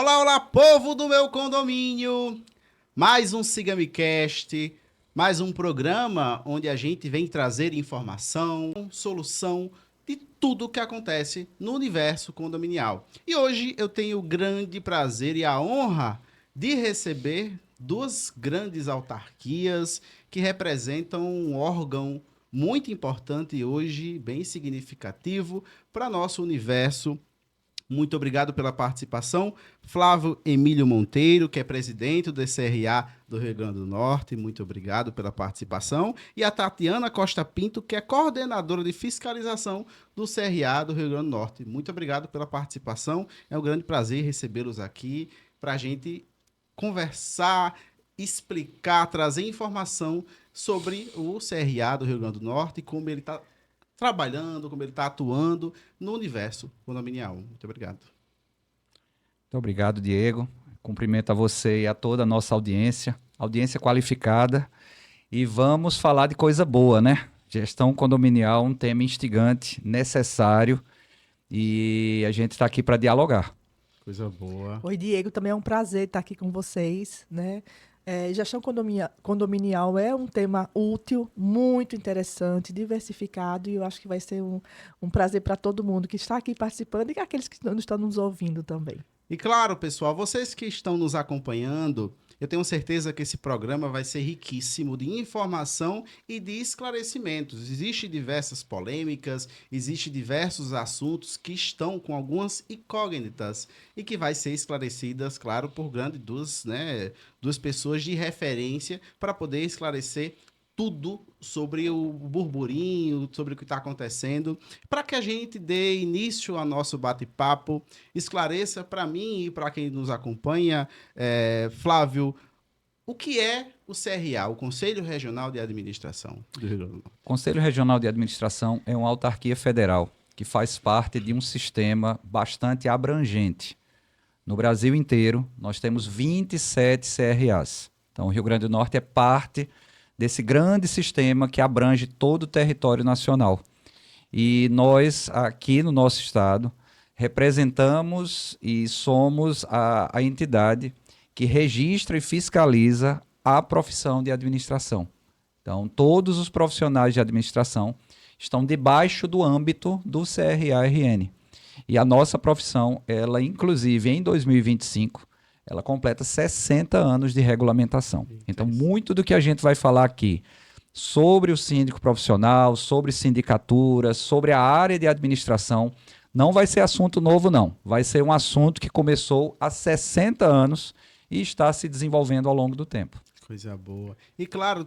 Olá, olá, povo do meu condomínio! Mais um Siga-me Cast, mais um programa onde a gente vem trazer informação, solução de tudo o que acontece no universo condominial. E hoje eu tenho o grande prazer e a honra de receber duas grandes autarquias que representam um órgão muito importante hoje, bem significativo para nosso universo. Muito obrigado pela participação. Flávio Emílio Monteiro, que é presidente do CRA do Rio Grande do Norte, muito obrigado pela participação. E a Tatiana Costa Pinto, que é coordenadora de fiscalização do CRA do Rio Grande do Norte. Muito obrigado pela participação. É um grande prazer recebê-los aqui para a gente conversar, explicar, trazer informação sobre o CRA do Rio Grande do Norte e como ele está trabalhando, como ele está atuando no universo condominial. Muito obrigado. Muito obrigado, Diego. Cumprimento a você e a toda a nossa audiência qualificada. E vamos falar de coisa boa, né? Gestão condominial, um tema instigante, necessário, e a gente está aqui para dialogar. Coisa boa. Oi, Diego, também é um prazer estar aqui com vocês, né? Gestão condominial é um tema útil, muito interessante, diversificado, e eu acho que vai ser um prazer para todo mundo que está aqui participando e aqueles que não estão nos ouvindo também. E claro, pessoal, vocês que estão nos acompanhando, eu tenho certeza que esse programa vai ser riquíssimo de informação e de esclarecimentos. Existem diversas polêmicas, existem diversos assuntos que estão com algumas incógnitas e que vai ser esclarecidas, claro, por duas pessoas de referência para poder esclarecer tudo sobre o burburinho, sobre o que está acontecendo, para que a gente dê início ao nosso bate-papo, esclareça para mim e para quem nos acompanha, Flávio, o que é o CRA, o Conselho Regional de Administração do Rio Grande do Norte? O Conselho Regional de Administração é uma autarquia federal que faz parte de um sistema bastante abrangente. No Brasil inteiro, nós temos 27 CRAs. Então, o Rio Grande do Norte é parte desse grande sistema que abrange todo o território nacional. E nós, aqui no nosso estado, representamos e somos a entidade que registra e fiscaliza a profissão de administração. Então, todos os profissionais de administração estão debaixo do âmbito do CRA-RN. E a nossa profissão, ela, inclusive, em 2025, ela completa 60 anos de regulamentação. Então, muito do que a gente vai falar aqui sobre o síndico profissional, sobre sindicatura, sobre a área de administração, não vai ser assunto novo, não. Vai ser um assunto que começou há 60 anos e está se desenvolvendo ao longo do tempo. Coisa boa. E claro,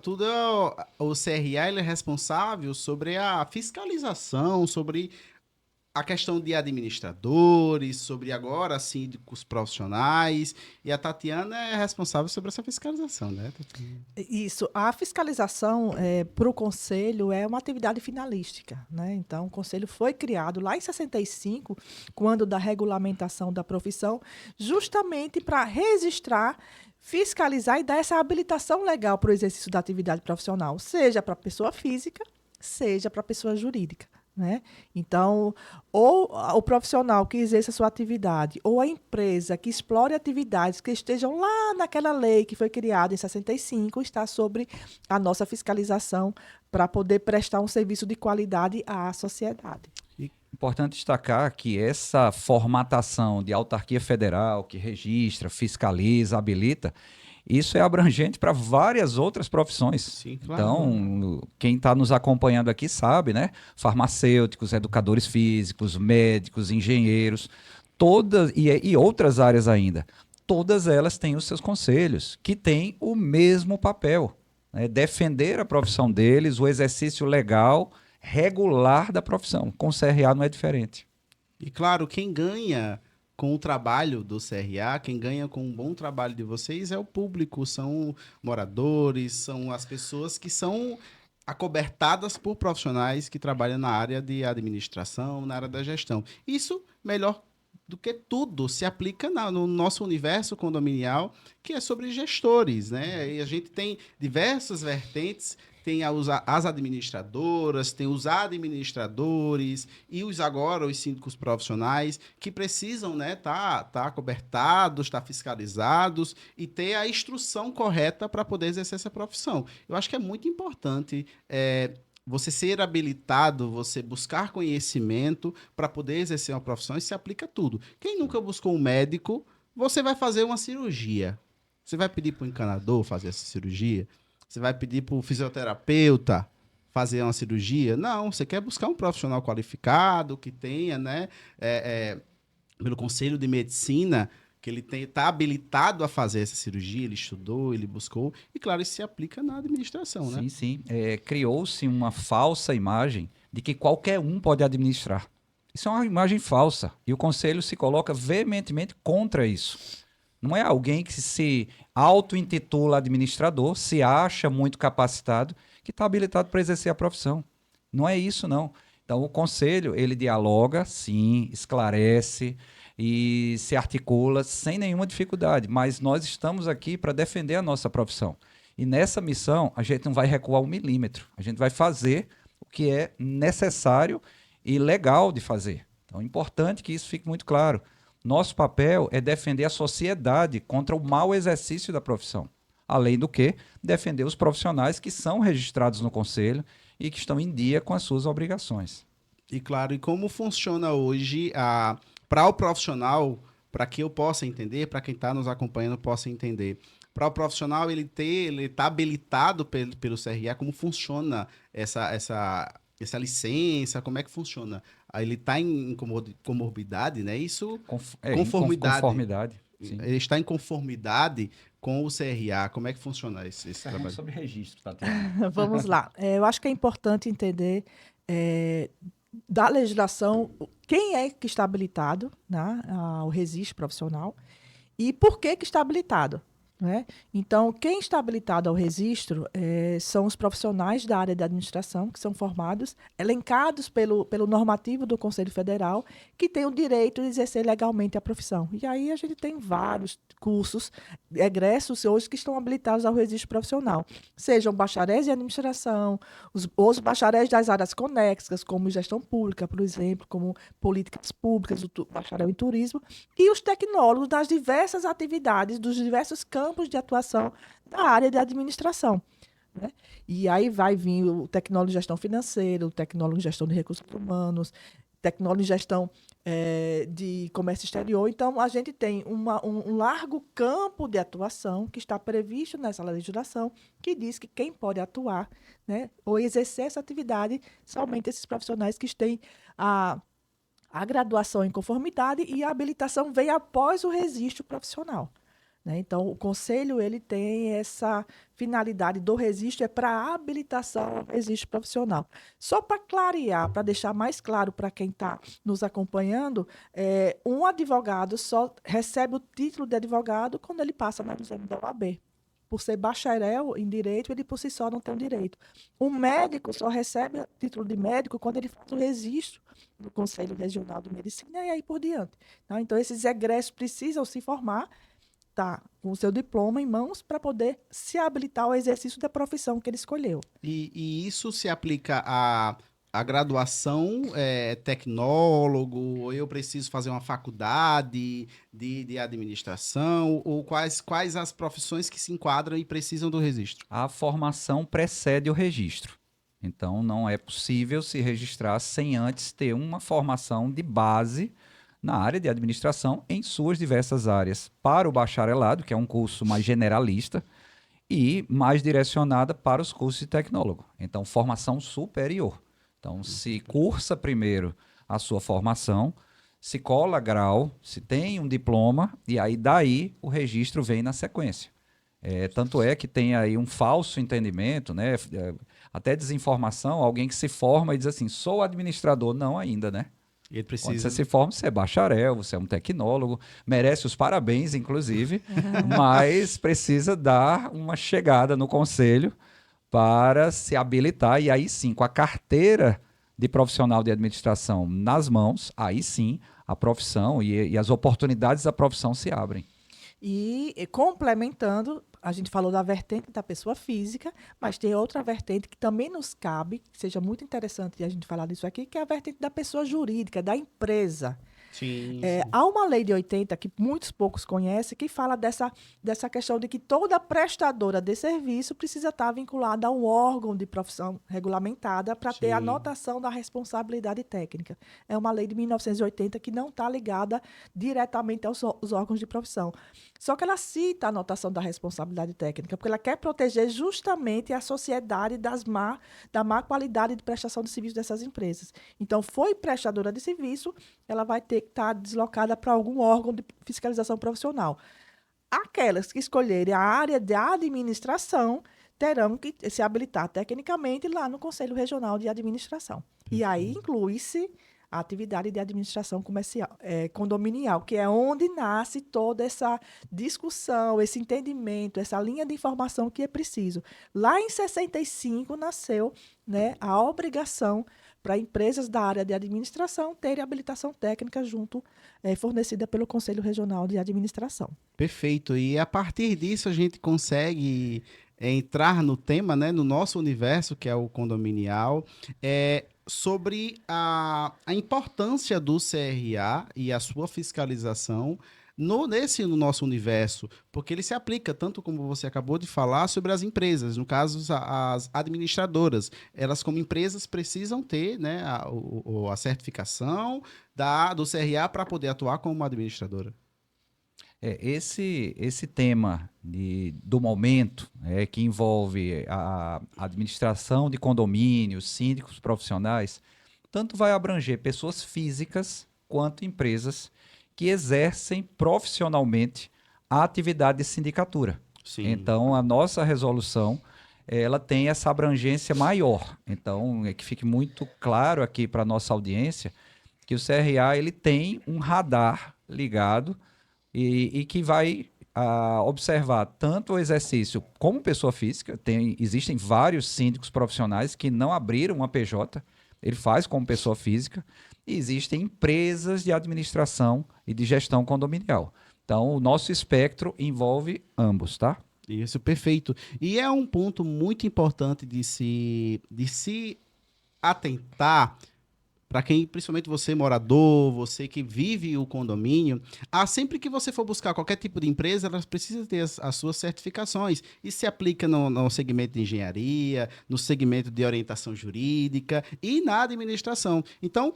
o CRA ele é responsável sobre a fiscalização, sobre a questão de administradores, sobre agora síndicos profissionais, e a Tatiana é responsável sobre essa fiscalização, né, Tatiana? Isso, a fiscalização para o Conselho é uma atividade finalística, né? Então, o Conselho foi criado lá em 65, quando da regulamentação da profissão, justamente para registrar, fiscalizar e dar essa habilitação legal para o exercício da atividade profissional, seja para pessoa física, seja para pessoa jurídica. Né? Então, ou o profissional que exerça a sua atividade, ou a empresa que explore atividades que estejam lá naquela lei que foi criada em 65, está sobre a nossa fiscalização para poder prestar um serviço de qualidade à sociedade. Importante destacar que essa formatação de autarquia federal que registra, fiscaliza, habilita, isso é abrangente para várias outras profissões. Sim, claro. Então, quem está nos acompanhando aqui sabe, né? Farmacêuticos, educadores físicos, médicos, engenheiros, todas e outras áreas ainda. Todas elas têm os seus conselhos, que têm o mesmo papel, né? Defender a profissão deles, o exercício legal, regular da profissão. Com o CRA não é diferente. E claro, quem ganha com o trabalho do CRA, quem ganha com um bom trabalho de vocês é o público, são moradores, são as pessoas que são acobertadas por profissionais que trabalham na área de administração, na área da gestão. Isso, melhor do que tudo, se aplica no nosso universo condominial, que é sobre gestores, né? E a gente tem diversas vertentes tem as administradoras, tem os administradores e os síndicos profissionais que precisam, né, tá cobertados, tá fiscalizados e ter a instrução correta para poder exercer essa profissão. Eu acho que é muito importante você ser habilitado, você buscar conhecimento para poder exercer uma profissão, e se aplica a tudo. Quem nunca buscou um médico, você vai fazer uma cirurgia. Você vai pedir para o encanador fazer essa cirurgia? Você vai pedir para o fisioterapeuta fazer uma cirurgia? Não, você quer buscar um profissional qualificado, que tenha, né, pelo Conselho de Medicina, que ele está habilitado a fazer essa cirurgia, ele estudou, ele buscou, e claro, isso se aplica na administração, né? Sim, sim. Criou-se uma falsa imagem de que qualquer um pode administrar. Isso é uma imagem falsa, e o Conselho se coloca veementemente contra isso. Não é alguém que se auto-intitula administrador, se acha muito capacitado, que está habilitado para exercer a profissão. Não é isso, não. Então, o Conselho, ele dialoga, sim, esclarece e se articula sem nenhuma dificuldade, mas nós estamos aqui para defender a nossa profissão. E nessa missão, a gente não vai recuar 1 milímetro. A gente vai fazer o que é necessário e legal de fazer. Então, é importante que isso fique muito claro. Nosso papel é defender a sociedade contra o mau exercício da profissão. Além do que, defender os profissionais que são registrados no Conselho e que estão em dia com as suas obrigações. E claro, e como funciona hoje para o profissional, para que eu possa entender, para quem está nos acompanhando possa entender. Para o profissional, ele está habilitado pelo CRA, como funciona essa licença, como é que funciona? Ele está em comorbidade, né? Isso, conformidade. Conformidade. Sim. Ele está em conformidade com o CRA. Como é que funciona esse trabalho? Sobre registro, Tatiana. Vamos lá. Eu acho que é importante entender da legislação quem é que está habilitado, né, ao registro profissional e por que está habilitado. Né? Então, quem está habilitado ao registro são os profissionais da área de administração, que são formados, elencados pelo normativo do Conselho Federal, que têm o direito de exercer legalmente a profissão. E aí a gente tem vários cursos, egressos hoje que estão habilitados ao registro profissional. Sejam bacharéis de administração, os bacharéis das áreas conexas, como gestão pública, por exemplo, como políticas públicas, o bacharel em turismo, e os tecnólogos das diversas atividades, dos diversos campos de atuação da área de administração. Né? E aí vai vir o tecnólogo em gestão financeira, o tecnólogo em gestão de recursos humanos, tecnólogo em gestão de comércio exterior. Então, a gente tem um largo campo de atuação que está previsto nessa legislação, que diz que quem pode atuar, né, ou exercer essa atividade, somente esses profissionais que têm a graduação em conformidade, e a habilitação vem após o registro profissional. Né? Então, o Conselho ele tem essa finalidade do registro, para habilitação ao registro profissional. Só para clarear, para deixar mais claro para quem está nos acompanhando, um advogado só recebe o título de advogado quando ele passa no exame da OAB. Por ser bacharel em direito, ele por si só não tem o direito. O médico só recebe o título de médico quando ele faz o registro no Conselho Regional de Medicina e aí por diante. Então, esses egressos precisam se formar, tá, com o seu diploma em mãos, para poder se habilitar ao exercício da profissão que ele escolheu. E isso se aplica à graduação tecnólogo, ou eu preciso fazer uma faculdade de administração, ou quais as profissões que se enquadram e precisam do registro? A formação precede o registro. Então, não é possível se registrar sem antes ter uma formação de base na área de administração, em suas diversas áreas, para o bacharelado, que é um curso mais generalista, e mais direcionada para os cursos de tecnólogo. Então, formação superior. Então, se cursa primeiro a sua formação, se cola grau, se tem um diploma, e aí daí o registro vem na sequência. Tanto é que tem aí um falso entendimento, né? Até desinformação, alguém que se forma e diz assim, sou administrador. Não ainda, né? Ele precisa... Quando você se forma, você é bacharel, você é um tecnólogo, merece os parabéns, inclusive, mas precisa dar uma chegada no conselho para se habilitar, e aí sim, com a carteira de profissional de administração nas mãos, aí sim a profissão e as oportunidades da profissão se abrem. E complementando, a gente falou da vertente da pessoa física, mas tem outra vertente que também nos cabe, que seja muito interessante a gente falar disso aqui, que é a vertente da pessoa jurídica, da empresa. Sim, Há uma lei de 80 que muitos poucos conhecem, que fala dessa questão de que toda prestadora de serviço precisa estar vinculada a um órgão de profissão regulamentada para ter a Sim. anotação da responsabilidade técnica. É uma lei de 1980 que não está ligada diretamente aos órgãos de profissão. Só que ela cita a anotação da responsabilidade técnica, porque ela quer proteger justamente a sociedade da má qualidade de prestação de serviço dessas empresas. Então, foi prestadora de serviço, ela vai ter que estar deslocada para algum órgão de fiscalização profissional. Aquelas que escolherem a área de administração terão que se habilitar tecnicamente lá no Conselho Regional de Administração. E aí inclui-se a atividade de administração comercial, condominial, que é onde nasce toda essa discussão, esse entendimento, essa linha de informação que é preciso. Lá em 65 nasceu, né, a obrigação para empresas da área de administração terem habilitação técnica fornecida pelo Conselho Regional de Administração. Perfeito. E a partir disso a gente consegue entrar no tema, né, no nosso universo, que é o condominial, sobre a importância do CRA e a sua fiscalização no nosso universo, porque ele se aplica tanto como você acabou de falar sobre as empresas, no caso as administradoras, elas como empresas precisam ter, né, a certificação do CRA para poder atuar como uma administradora. Esse tema do momento, que envolve a administração de condomínios, síndicos profissionais, tanto vai abranger pessoas físicas quanto empresas que exercem profissionalmente a atividade de sindicatura. Sim. Então, a nossa resolução ela tem essa abrangência maior. Então, é que fique muito claro aqui para a nossa audiência que o CRA ele tem um radar ligado e que vai observar tanto o exercício como pessoa física. Existem vários síndicos profissionais que não abriram uma PJ, ele faz como pessoa física, e existem empresas de administração e de gestão condominial. Então, o nosso espectro envolve ambos, tá? Isso, perfeito. E é um ponto muito importante de se atentar para quem, principalmente você morador, você que vive o condomínio, sempre que você for buscar qualquer tipo de empresa, elas precisam ter as suas certificações. Isso se aplica no segmento de engenharia, no segmento de orientação jurídica e na administração. Então,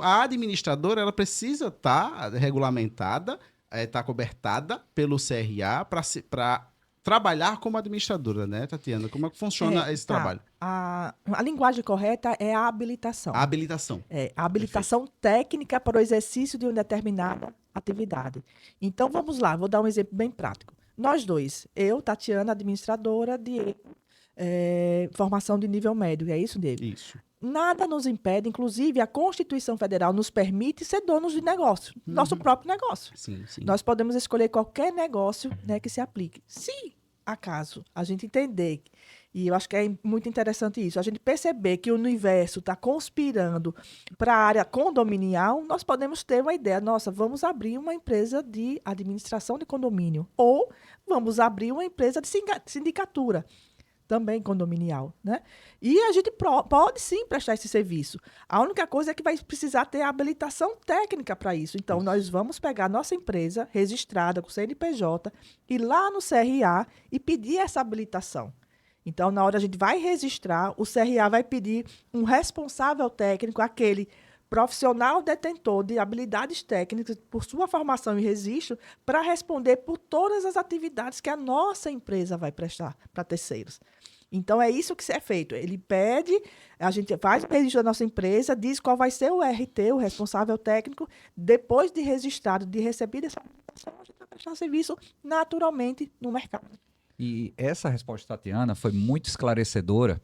a administradora ela precisa estar regulamentada, estar cobertada pelo CRA para trabalhar como administradora, né, Tatiana? Como é que funciona esse trabalho? A linguagem correta é a habilitação. A habilitação. A habilitação técnica para o exercício de uma determinada atividade. Então, vamos lá, vou dar um exemplo bem prático. Nós dois, eu, Tatiana, administradora de formação de nível médio, é isso, Diego? Isso. Nada nos impede, inclusive a Constituição Federal nos permite ser donos de negócio, nosso próprio negócio. Sim, sim. Nós podemos escolher qualquer negócio, né, que se aplique. Se acaso a gente entender, e eu acho que é muito interessante isso, a gente perceber que o universo está conspirando para a área condominial, nós podemos ter uma ideia, nossa, vamos abrir uma empresa de administração de condomínio, ou vamos abrir uma empresa de sindicatura, também condominial, né? E a gente pode sim prestar esse serviço. A única coisa é que vai precisar ter habilitação técnica para isso. Então, nós vamos pegar nossa empresa registrada com CNPJ, ir lá no CRA e pedir essa habilitação. Então, na hora a gente vai registrar, o CRA vai pedir um responsável técnico, aquele profissional detentor de habilidades técnicas por sua formação e registro, para responder por todas as atividades que a nossa empresa vai prestar para terceiros. Então, é isso que é feito. Ele pede, a gente faz o registro da nossa empresa, diz qual vai ser o RT, o responsável técnico. Depois de registrado, de recebido essa habilitação, a gente vai prestar serviço naturalmente no mercado. E essa resposta, Tatiana, foi muito esclarecedora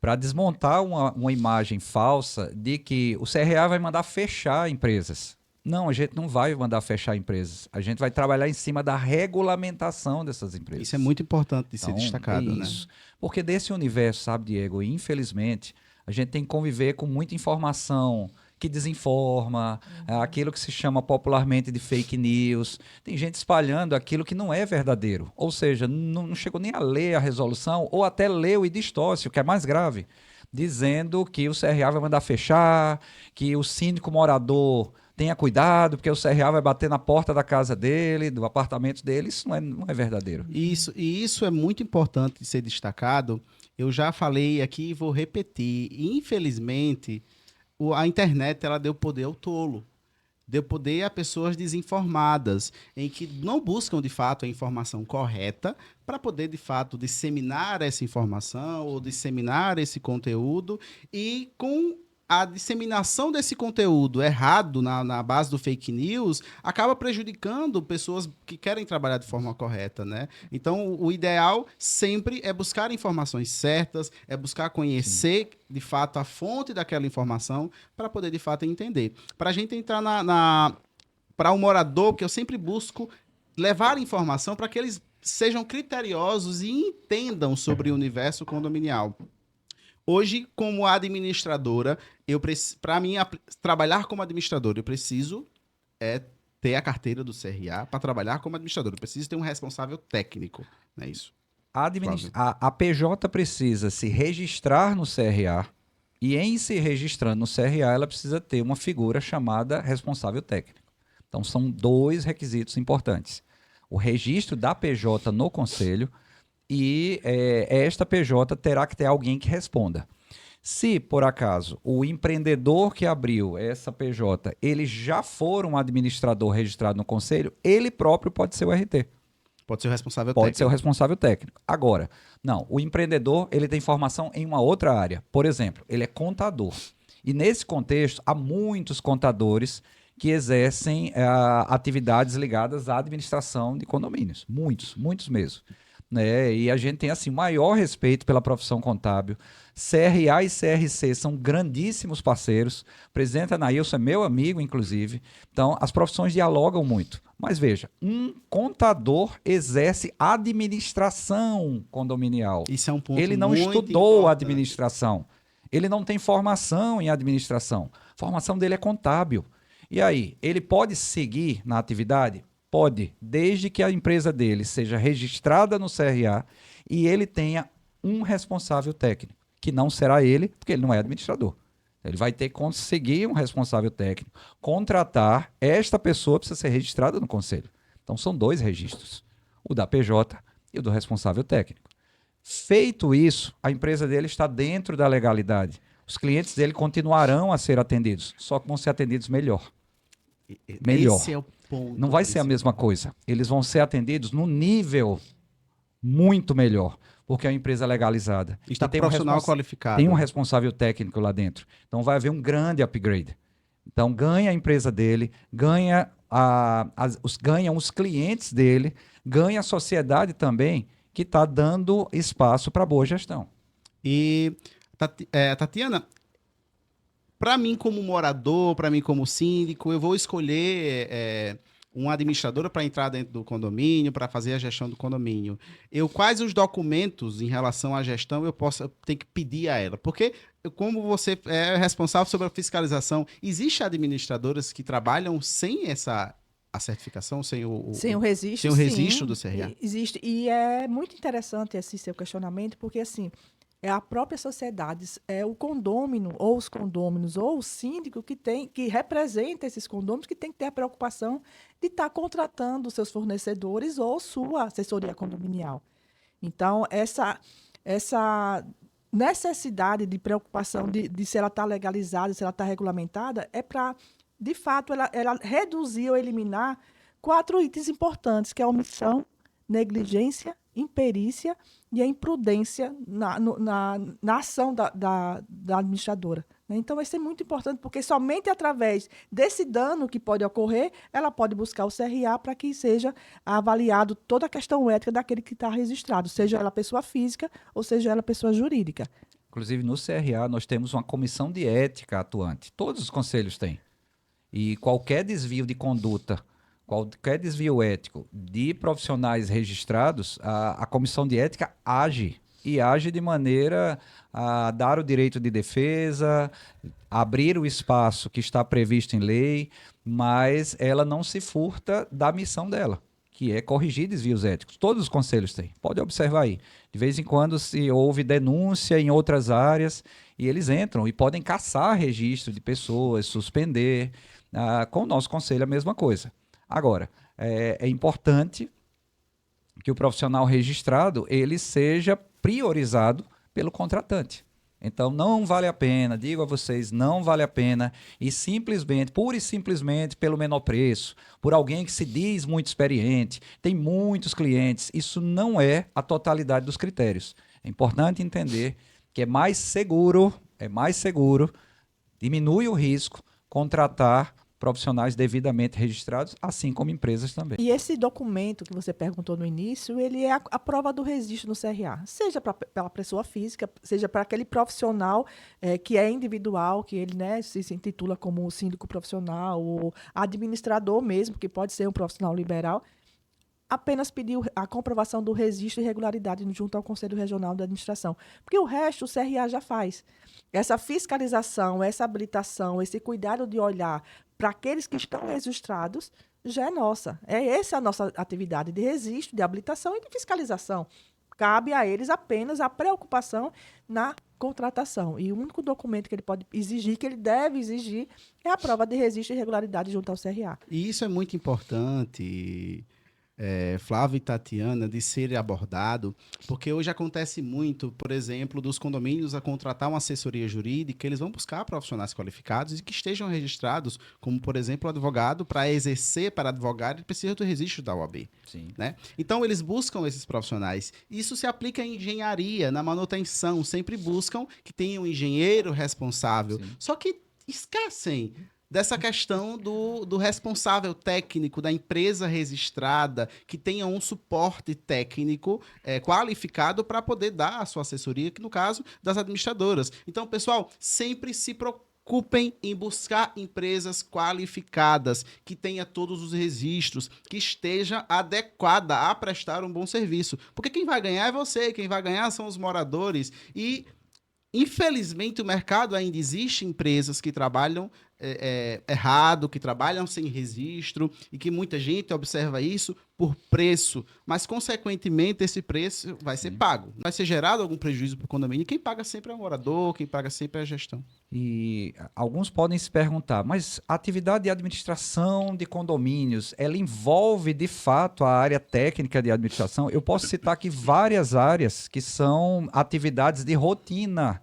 para desmontar uma imagem falsa de que o CRA vai mandar fechar empresas. Não, a gente não vai mandar fechar empresas. A gente vai trabalhar em cima da regulamentação dessas empresas. Isso é muito importante de ser destacado, isso. Né? Porque desse universo, sabe, Diego, infelizmente, a gente tem que conviver com muita informação que desinforma, aquilo que se chama popularmente de fake news. Tem gente espalhando aquilo que não é verdadeiro. Ou seja, não chegou nem a ler a resolução, ou até leu e distorce, o que é mais grave, dizendo que o CRA vai mandar fechar, que o síndico morador tenha cuidado, porque o CRA vai bater na porta da casa dele, do apartamento dele. Isso não é verdadeiro. Isso é muito importante de ser destacado. Eu já falei aqui e vou repetir. Infelizmente, a internet ela deu poder ao tolo. Deu poder a pessoas desinformadas, em que não buscam, de fato, a informação correta para poder, de fato, disseminar essa informação ou disseminar esse conteúdo e com a disseminação desse conteúdo errado na base do fake news acaba prejudicando pessoas que querem trabalhar de forma correta, né? Então, o ideal sempre é buscar informações certas, é buscar conhecer, de fato, a fonte daquela informação para poder, de fato, entender. Para a gente entrar para o morador, que eu sempre busco levar informação para que eles sejam criteriosos e entendam sobre o universo condominial. Hoje, como administradora, para mim trabalhar como administradora, eu preciso ter a carteira do CRA para trabalhar como administrador. Eu preciso ter um responsável técnico, não é isso? A PJ precisa se registrar no CRA e, em se registrando no CRA, ela precisa ter uma figura chamada responsável técnico. Então, são 2 requisitos importantes. O registro da PJ no Conselho e esta PJ terá que ter alguém que responda. Se, por acaso, o empreendedor que abriu essa PJ, ele já for um administrador registrado no Conselho, ele próprio pode ser o RT. Pode ser o responsável Pode técnico. ser o responsável técnico. Agora, não, o empreendedor ele tem formação em uma outra área. Por exemplo, ele é contador. E nesse contexto, há muitos contadores que exercem atividades ligadas à administração de condomínios. Muitos mesmo. Né? E a gente tem assim maior respeito pela profissão contábil. CRA e CRC são grandíssimos parceiros. O presidente Anailson é meu amigo, inclusive. Então, as profissões dialogam muito. Mas veja, um contador exerce administração condominial. Isso é um ponto Ele não muito estudou importante. administração. Ele não tem formação em administração. A formação dele é contábil. E aí, ele pode seguir na atividade? Pode, desde que a empresa dele seja registrada no CRA e ele tenha um responsável técnico, que não será ele, porque ele não é administrador. Ele vai ter que conseguir um responsável técnico, contratar, esta pessoa precisa ser registrada no Conselho. Então, são 2 registros, o da PJ e o do responsável técnico. Feito isso, a empresa dele está dentro da legalidade. Os clientes dele continuarão a ser atendidos, só que vão ser atendidos melhor. Esse é o ponto. Não vai ser a mesma coisa. Eles vão ser atendidos num nível muito melhor, porque é uma empresa legalizada. Está tem profissional qualificado. Tem um responsável técnico lá dentro. Então vai haver um grande upgrade. Então ganha a empresa dele, ganham os clientes dele, ganha a sociedade também, que está dando espaço para boa gestão. E, Tatiana, para mim como morador, para mim como síndico, eu vou escolher uma administradora para entrar dentro do condomínio, para fazer a gestão do condomínio. Quais os documentos em relação à gestão eu ter que pedir a ela? Porque, como você é responsável sobre a fiscalização, existem administradoras que trabalham sem a certificação, sem o registro, sem o registro do CRA? Existe. E é muito interessante esse seu questionamento, porque assim, é a própria sociedade, é o condômino, ou os condôminos, ou o síndico que representa esses condôminos, que tem que ter a preocupação de estar contratando seus fornecedores ou sua assessoria condominial. Então, essa necessidade de preocupação de se ela está legalizada, se ela está regulamentada, é para, de fato, ela reduzir ou eliminar 4 itens importantes, que é a omissão, negligência, imperícia e a imprudência na ação da administradora. Então, vai ser muito importante, porque somente através desse dano que pode ocorrer, ela pode buscar o CRA para que seja avaliado toda a questão ética daquele que está registrado, seja ela pessoa física ou seja ela pessoa jurídica. Inclusive, no CRA, nós temos uma comissão de ética atuante. Todos os conselhos têm. E qualquer desvio de conduta, qualquer desvio ético de profissionais registrados, a comissão de ética age. e age de maneira a dar o direito de defesa, abrir o espaço que está previsto em lei, mas ela não se furta da missão dela, que é corrigir desvios éticos. Todos os conselhos têm. Pode observar aí. De vez em quando se houve denúncia em outras áreas e eles entram e podem caçar registro de pessoas, suspender. Com o nosso conselho a mesma coisa. Agora, é importante que o profissional registrado ele seja priorizado pelo contratante. Então, não vale a pena, digo a vocês, não vale a pena e simplesmente, pura e simplesmente pelo menor preço, por alguém que se diz muito experiente, tem muitos clientes, isso não é a totalidade dos critérios. É importante entender que é mais seguro, diminui o risco contratar profissionais devidamente registrados, assim como empresas também. E esse documento que você perguntou no início, ele é a prova do registro no CRA, seja pela pessoa física, seja para aquele profissional que é individual, que ele, né, se intitula como síndico profissional, ou administrador mesmo, que pode ser um profissional liberal, apenas pedir a comprovação do registro e regularidade junto ao Conselho Regional de Administração. Porque o resto o CRA já faz. Essa fiscalização, essa habilitação, esse cuidado de olhar para aqueles que estão registrados, já é nossa. Essa é a nossa atividade de registro, de habilitação e de fiscalização. Cabe a eles apenas a preocupação na contratação. E o único documento que ele pode exigir, que ele deve exigir, é a prova de registro e regularidade junto ao CRA. E isso é muito importante, Flávio e Tatiana, de ser abordado, porque hoje acontece muito, por exemplo, dos condomínios a contratar uma assessoria jurídica, eles vão buscar profissionais qualificados e que estejam registrados, como, por exemplo, o advogado, para exercer, para advogar, ele precisa do registro da OAB. Sim. Né? Então, eles buscam esses profissionais. Isso se aplica em engenharia, na manutenção, sempre buscam que tenha um engenheiro responsável. Sim. Só que esquecem dessa questão do responsável técnico, da empresa registrada, que tenha um suporte técnico qualificado para poder dar a sua assessoria, que no caso das administradoras. Então, pessoal, sempre se preocupem em buscar empresas qualificadas, que tenha todos os registros, que esteja adequada a prestar um bom serviço. Porque quem vai ganhar é você, quem vai ganhar são os moradores. E, infelizmente, o mercado ainda existe empresas que trabalham errado, que trabalham sem registro e que muita gente observa isso por preço, mas consequentemente esse preço vai ser pago. Vai ser gerado algum prejuízo para o condomínio. Quem paga sempre é o morador, quem paga sempre é a gestão. E alguns podem se perguntar, mas a atividade de administração de condomínios, ela envolve de fato a área técnica de administração? Eu posso citar aqui várias áreas que são atividades de rotina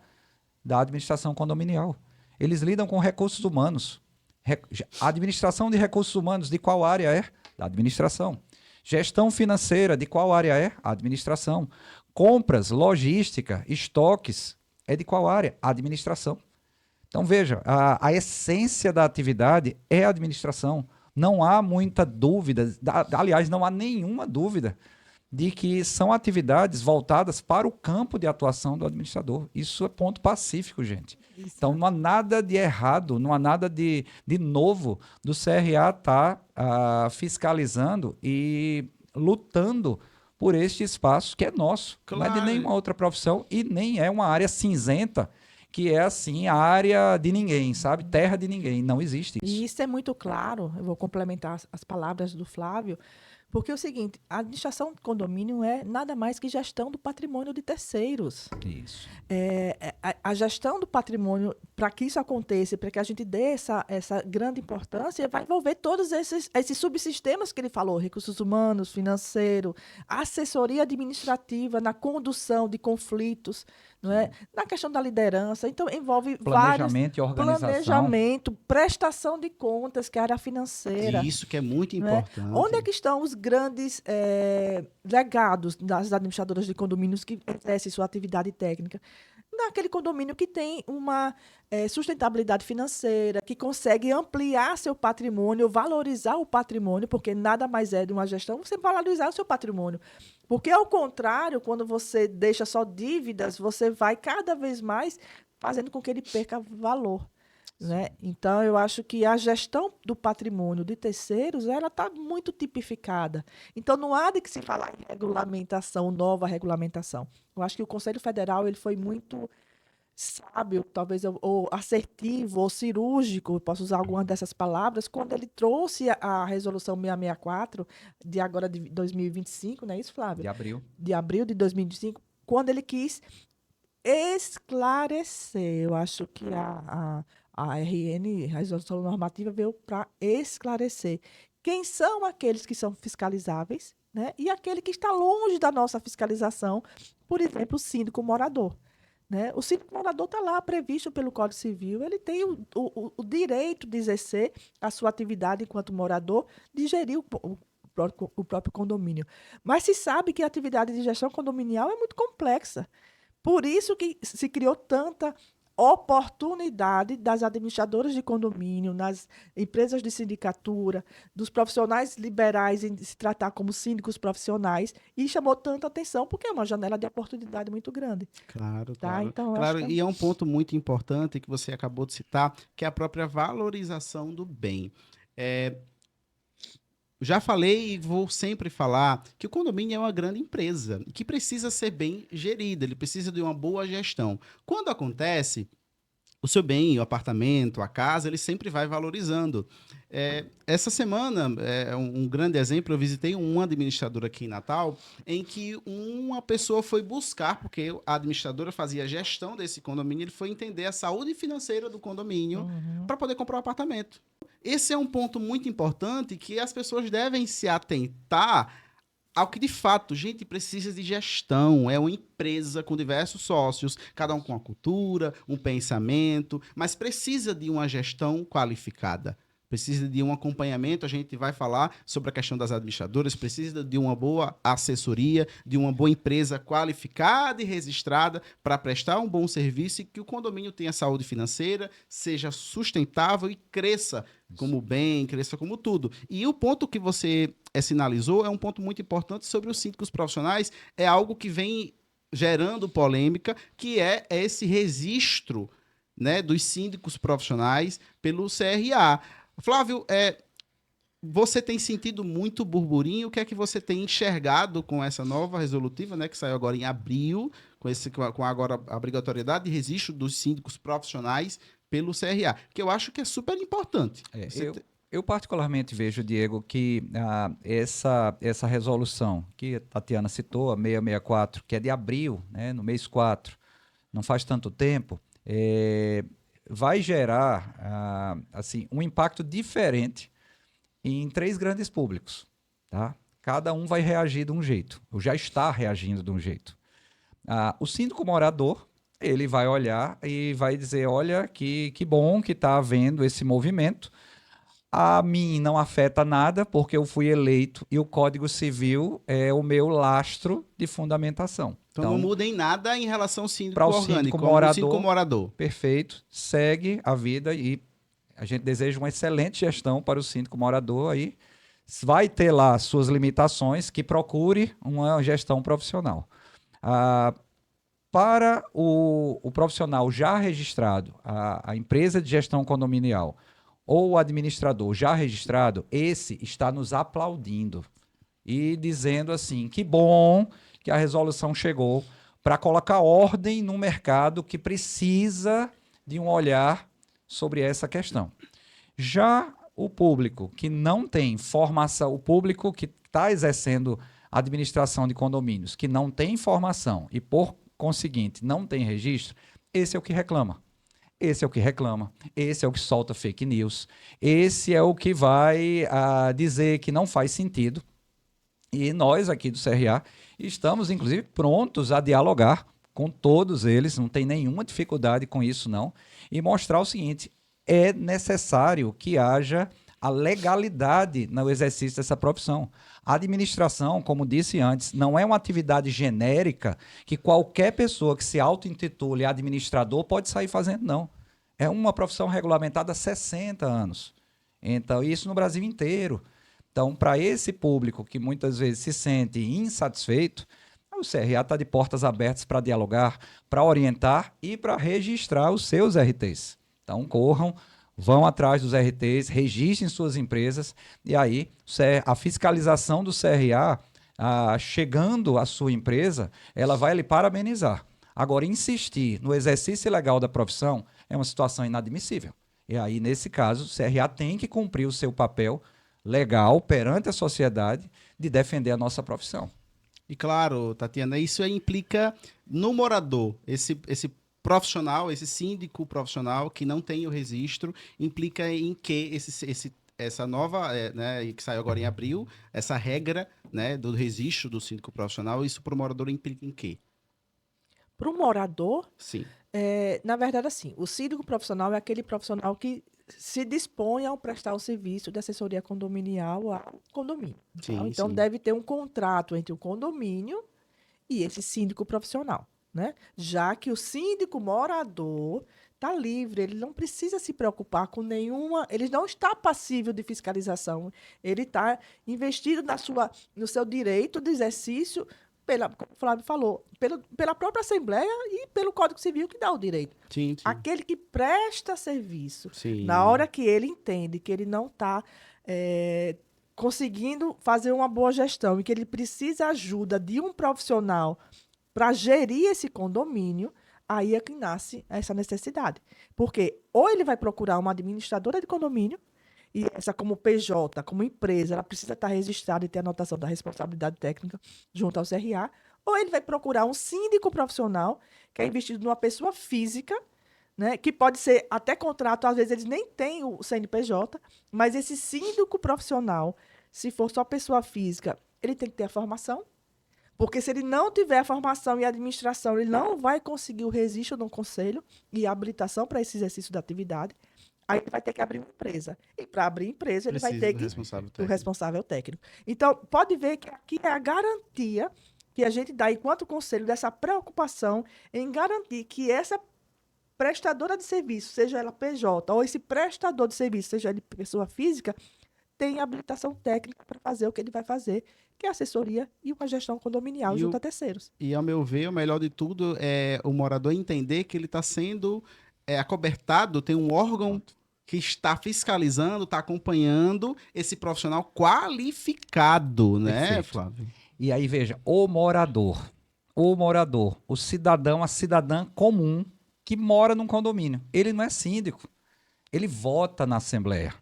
da administração condominial. Eles lidam com recursos humanos. A administração de recursos humanos, de qual área é? Da administração. Gestão financeira, de qual área é? A administração. Compras, logística, estoques, é de qual área? A administração. Então, veja, a essência da atividade é a administração. Não há muita dúvida, aliás, não há nenhuma dúvida de que são atividades voltadas para o campo de atuação do administrador. Isso é ponto pacífico, gente. Isso. Então, não há nada de errado, não há nada de novo do CRA estar fiscalizando e lutando por este espaço que é nosso. Claro. Não é de nenhuma outra profissão e nem é uma área cinzenta, que é assim a área de ninguém, sabe? Terra de ninguém. Não existe isso. E isso é muito claro, eu vou complementar as palavras do Flávio, porque é o seguinte, a administração de condomínio é nada mais que gestão do patrimônio de terceiros. Isso. A gestão do patrimônio, para que isso aconteça, para que a gente dê essa grande importância, vai envolver todos esses subsistemas que ele falou, recursos humanos, financeiro, assessoria administrativa na condução de conflitos, não é? Na questão da liderança. Então, envolve planejamento e organização. Planejamento, prestação de contas, que é a área financeira. E isso que é muito importante. Onde é que estão os grandes legados das administradoras de condomínios que exercem sua atividade técnica? Naquele condomínio que tem uma sustentabilidade financeira, que consegue ampliar seu patrimônio, valorizar o patrimônio, porque nada mais é de uma gestão você valorizar o seu patrimônio. Porque, ao contrário, quando você deixa só dívidas, você vai cada vez mais fazendo com que ele perca valor. né? Então, eu acho que a gestão do patrimônio de terceiros, ela está muito tipificada. Então, não há de que se falar em regulamentação, nova regulamentação. Eu acho que o Conselho Federal ele foi muito sábio, talvez, ou assertivo, ou cirúrgico, eu posso usar alguma dessas palavras, quando ele trouxe a Resolução 664, de agora de 2025, não é isso, Flávio? De abril. De abril de 2025, quando ele quis esclarecer. Eu acho que a RN, a Resolução Normativa, veio para esclarecer quem são aqueles que são fiscalizáveis, né? E aquele que está longe da nossa fiscalização, por exemplo, o síndico morador. Né? O síndico morador está lá previsto pelo Código Civil, ele tem o direito de exercer a sua atividade enquanto morador, de gerir o próprio condomínio. Mas se sabe que a atividade de gestão condominial é muito complexa. Por isso que se criou tanta oportunidade das administradoras de condomínio, nas empresas de sindicatura, dos profissionais liberais em se tratar como síndicos profissionais, e chamou tanta atenção porque é uma janela de oportunidade muito grande. Claro, Tá? claro. Então, eu Claro, acho que e é um ponto muito importante que você acabou de citar, que é a própria valorização do bem. Já falei e vou sempre falar que o condomínio é uma grande empresa e que precisa ser bem gerida, ele precisa de uma boa gestão. Quando acontece, o seu bem, o apartamento, a casa, ele sempre vai valorizando. Essa semana, um grande exemplo, eu visitei uma administradora aqui em Natal, em que uma pessoa foi buscar, porque a administradora fazia a gestão desse condomínio, ele foi entender a saúde financeira do condomínio para poder comprar um apartamento. Esse é um ponto muito importante que as pessoas devem se atentar ao que de fato, gente, precisa de gestão. É uma empresa com diversos sócios, cada um com uma cultura, um pensamento, mas precisa de uma gestão qualificada. Precisa de um acompanhamento, a gente vai falar sobre a questão das administradoras, precisa de uma boa assessoria, de uma boa empresa qualificada e registrada para prestar um bom serviço e que o condomínio tenha saúde financeira, seja sustentável e cresça como bem, cresça como tudo. E o ponto que você sinalizou é um ponto muito importante sobre os síndicos profissionais, é algo que vem gerando polêmica, que é esse registro, né, dos síndicos profissionais pelo CRA. Flávio, você tem sentido muito burburinho? O que é que você tem enxergado com essa nova resolutiva, né, que saiu agora em abril, com agora a obrigatoriedade de registro dos síndicos profissionais pelo CRA, que eu acho que é super importante. Eu particularmente vejo, Diego, que essa resolução que a Tatiana citou, a 664, que é de abril, né, no mês 4, não faz tanto tempo, vai gerar assim, um impacto diferente em 3 grandes públicos. Tá? Cada um vai reagir de um jeito, ou já está reagindo de um jeito. O síndico morador, ele vai olhar e vai dizer, olha, que bom que está havendo esse movimento. A mim não afeta nada, porque eu fui eleito e o Código Civil é o meu lastro de fundamentação. Então não muda em nada em relação ao síndico para o orgânico, síndico morador. Perfeito, segue a vida e a gente deseja uma excelente gestão para o síndico morador. Aí vai ter lá suas limitações, que procure uma gestão profissional. Para o profissional já registrado, a empresa de gestão condominial ou o administrador já registrado, esse está nos aplaudindo e dizendo assim, que bom que a resolução chegou para colocar ordem no mercado que precisa de um olhar sobre essa questão. Já o público que não tem formação, o público que está exercendo administração de condomínios, que não tem formação e, por conseguinte, não tem registro, esse é o que reclama. Esse é o que reclama, esse é o que solta fake news, esse é o que vai dizer que não faz sentido. E nós aqui do CRA estamos, inclusive, prontos a dialogar com todos eles, não tem nenhuma dificuldade com isso, não, e mostrar o seguinte, é necessário que haja a legalidade no exercício dessa profissão. A administração, como disse antes, não é uma atividade genérica que qualquer pessoa que se auto-intitule administrador pode sair fazendo, não. É uma profissão regulamentada há 60 anos. Então, isso no Brasil inteiro. Então, para esse público que muitas vezes se sente insatisfeito, o CRA está de portas abertas para dialogar, para orientar e para registrar os seus RTs. Então, corram, vão atrás dos RTs, registrem suas empresas, e aí a fiscalização do CRA, chegando à sua empresa, ela vai lhe parabenizar. Agora, insistir no exercício ilegal da profissão é uma situação inadmissível. E aí, nesse caso, o CRA tem que cumprir o seu papel legal perante a sociedade de defender a nossa profissão. E claro, Tatiana, isso implica no morador, esse profissional, esse síndico profissional que não tem o registro, implica em que essa nova, né, que saiu agora em abril, essa regra, né, do registro do síndico profissional, isso para o morador implica em quê? Para o morador, Sim, na verdade, assim, o síndico profissional é aquele profissional que se dispõe a prestar o serviço de assessoria condominial ao condomínio. Tá? sim, Então, sim. deve ter um contrato entre o condomínio e esse síndico profissional, né? Já que o síndico morador está livre, ele não precisa se preocupar com nenhuma, ele não está passível de fiscalização, ele está investido no seu direito de exercício, como o Flávio falou, pela própria Assembleia e pelo Código Civil que dá o direito. Sim, sim. Aquele que presta serviço, Sim. na hora que ele entende que ele não está conseguindo fazer uma boa gestão e que ele precisa ajuda de um profissional para gerir esse condomínio, aí é que nasce essa necessidade. Porque ou ele vai procurar uma administradora de condomínio, e essa como PJ, como empresa, ela precisa estar registrada e ter anotação da responsabilidade técnica junto ao CRA, ou ele vai procurar um síndico profissional, que é investido numa pessoa física, né, que pode ser até contrato, às vezes eles nem têm o CNPJ, mas esse síndico profissional, se for só pessoa física, ele tem que ter a formação, porque se ele não tiver a formação e a administração, ele não vai conseguir o registro no conselho e a habilitação para esse exercício da atividade. Aí ele vai ter que abrir uma empresa. E para abrir empresa, ele vai ter que o responsável técnico. Então, pode ver que aqui é a garantia que a gente dá enquanto conselho dessa preocupação em garantir que essa prestadora de serviço, seja ela PJ, ou esse prestador de serviço, seja ele pessoa física, tem habilitação técnica para fazer o que ele vai fazer, que é assessoria e uma gestão condominial junto a terceiros. E, ao meu ver, o melhor de tudo é o morador entender que ele está sendo acobertado, tem um órgão que está fiscalizando, está acompanhando esse profissional qualificado, né, Perfeito. Flávio? E aí, veja, o cidadão, a cidadã comum que mora num condomínio. Ele não é síndico, ele vota na Assembleia.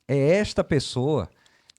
É esta pessoa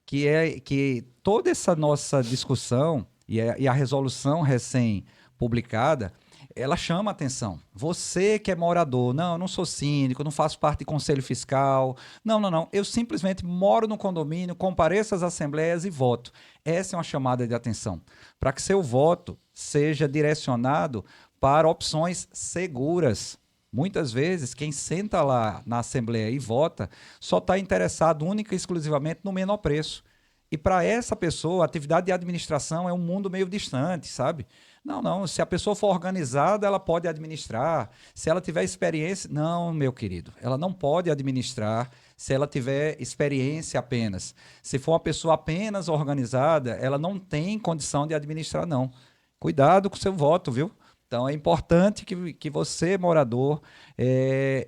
que toda essa nossa discussão e a resolução recém-publicada, ela chama a atenção. Você que é morador, não, eu não sou síndico, não faço parte de conselho fiscal, não, eu simplesmente moro no condomínio, compareço às assembleias e voto. Essa é uma chamada de atenção, para que seu voto seja direcionado para opções seguras. Muitas vezes, quem senta lá na Assembleia e vota só está interessado única e exclusivamente no menor preço. E para essa pessoa, a atividade de administração é um mundo meio distante, sabe? Não, se a pessoa for organizada, ela pode administrar. Se ela tiver experiência... Não, meu querido, ela não pode administrar se ela tiver experiência apenas. Se for uma pessoa apenas organizada, ela não tem condição de administrar, não. Cuidado com o seu voto, viu? Então, é importante que você, morador,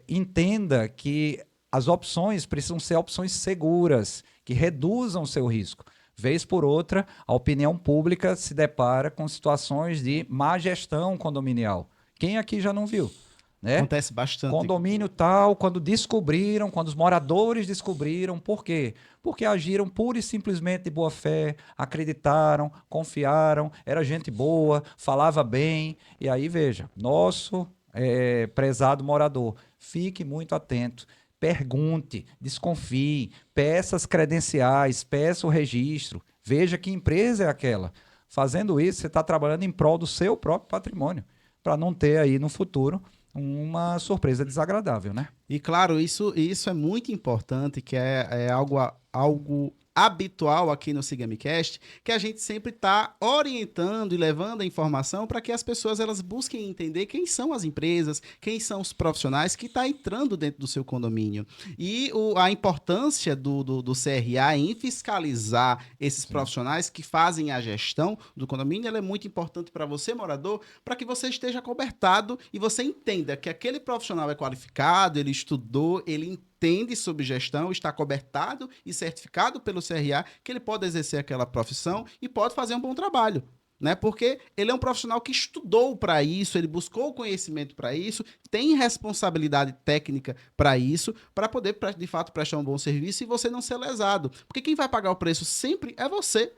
entenda que as opções precisam ser opções seguras, que reduzam o seu risco. Vez por outra, a opinião pública se depara com situações de má gestão condominial. Quem aqui já não viu? Né? Acontece bastante. Condomínio tal, quando os moradores descobriram, por quê? Porque agiram pura e simplesmente de boa fé, acreditaram, confiaram, era gente boa, falava bem. E aí, veja, nosso prezado morador, fique muito atento. Pergunte, desconfie, peça as credenciais, peça o registro, veja que empresa é aquela. Fazendo isso, você está trabalhando em prol do seu próprio patrimônio, para não ter aí no futuro uma surpresa desagradável, né? E claro, isso é muito importante, que é algo habitual aqui no SigaMeCast, que a gente sempre está orientando e levando a informação para que as pessoas elas busquem entender quem são as empresas, quem são os profissionais que estão entrando dentro do seu condomínio. E a importância do CRA em fiscalizar esses profissionais que fazem a gestão do condomínio, ela é muito importante para você, morador, para que você esteja cobertado e você entenda que aquele profissional é qualificado, ele estudou, ele entende sobre gestão, está cobertado e certificado pelo CRA, que ele pode exercer aquela profissão e pode fazer um bom trabalho. Né? Porque ele é um profissional que estudou para isso, ele buscou conhecimento para isso, tem responsabilidade técnica para isso, para poder, de fato, prestar um bom serviço e você não ser lesado. Porque quem vai pagar o preço sempre é você.